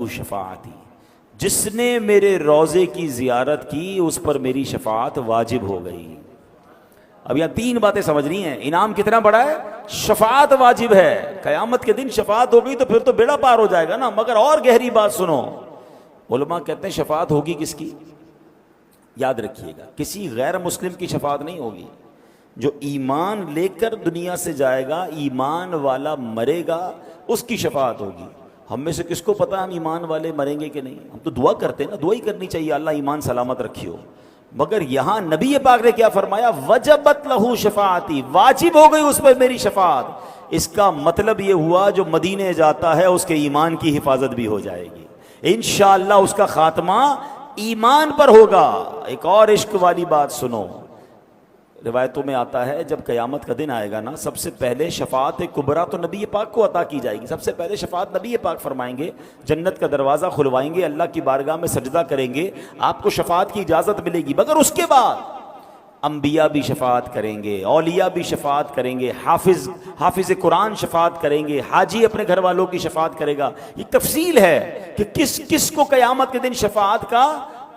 شفاعتی، جس نے میرے روزے کی زیارت کی اس پر میری شفاعت واجب ہو گئی۔ اب یہاں تین باتیں سمجھنی ہیں۔ انعام کتنا بڑا ہے؟ شفاعت واجب ہے، قیامت کے دن شفاعت ہوگی تو پھر تو بیڑا پار ہو جائے گا نا۔ مگر اور گہری بات سنو، علماء کہتے ہیں شفاعت ہوگی کس کی؟ یاد رکھیے گا، کسی غیر مسلم کی شفاعت نہیں ہوگی۔ جو ایمان لے کر دنیا سے جائے گا، ایمان والا مرے گا، اس کی شفاعت ہوگی۔ ہم میں سے کس کو پتا ہم ایمان والے مریں گے کہ نہیں؟ ہم تو دعا کرتے ہیں نا، دعا ہی کرنی چاہیے اللہ ایمان سلامت رکھی ہو۔ مگر یہاں نبی پاک نے کیا فرمایا؟ وجبت لہو شفاعتی، واجب ہو گئی اس پر میری شفاعت۔ اس کا مطلب یہ ہوا جو مدینے جاتا ہے اس کے ایمان کی حفاظت بھی ہو جائے گی انشاءاللہ، اس کا خاتمہ ایمان پر ہوگا۔ ایک اور عشق والی بات سنو، روایتوں میں آتا ہے جب قیامت کا دن آئے گا نا، سب سے پہلے شفاعت کبریٰ تو نبی پاک کو عطا کی جائے گی۔ سب سے پہلے شفاعت نبی پاک فرمائیں گے، جنت کا دروازہ کھلوائیں گے، اللہ کی بارگاہ میں سجدہ کریں گے، آپ کو شفاعت کی اجازت ملے گی۔ مگر اس کے بعد انبیاء بھی شفاعت کریں گے، اولیاء بھی شفاعت کریں گے، حافظ قرآن شفاعت کریں گے، حاجی اپنے گھر والوں کی شفاعت کرے گا۔ یہ تفصیل ہے کہ کس کس کو قیامت کے دن شفاعت کا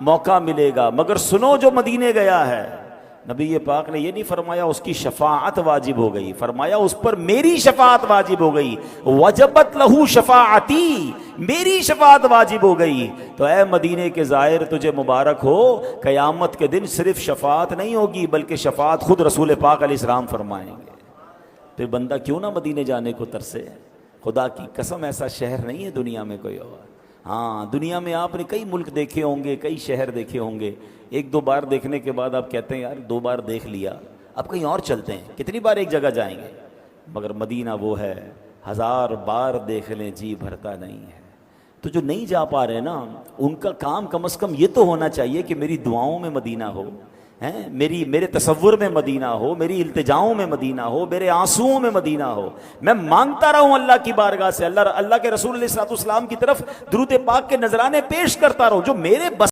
موقع ملے گا۔ مگر سنو، جو مدینے گیا ہے، نبی پاک نے یہ نہیں فرمایا اس کی شفاعت واجب ہو گئی، فرمایا اس پر میری شفاعت واجب ہو گئی۔ وجبت لہو شفاعتی، میری شفاعت واجب ہو گئی۔ تو اے مدینے کے زائر، تجھے مبارک ہو، قیامت کے دن صرف شفاعت نہیں ہوگی بلکہ شفاعت خود رسول پاک علیہ السلام فرمائیں گے۔ پھر بندہ کیوں نہ مدینے جانے کو ترسے؟ خدا کی قسم ایسا شہر نہیں ہے دنیا میں کوئی اور۔ ہاں، دنیا میں آپ نے کئی ملک دیکھے ہوں گے، کئی شہر دیکھے ہوں گے، ایک دو بار دیکھنے کے بعد آپ کہتے ہیں یار 2 بار دیکھ لیا، اب کہیں اور چلتے ہیں۔ کتنی بار ایک جگہ جائیں گے؟ مگر مدینہ وہ ہے 1000 بار دیکھ لیں جی بھرتا نہیں ہے۔ تو جو نہیں جا پا رہے نا، ان کا کام کم از کم یہ تو ہونا چاہیے کہ میری دعاؤں میں مدینہ ہو، میرے تصور میں مدینہ ہو، میری التجاؤں میں مدینہ ہو، میرے آنسوؤں میں مدینہ ہو۔ میں مانگتا رہوں اللہ کی بارگاہ سے، اللہ کے رسول علیہ الصلوۃ والسلام کی طرف درود پاک کے نذرانے پیش کرتا رہوں۔ جو میرے بس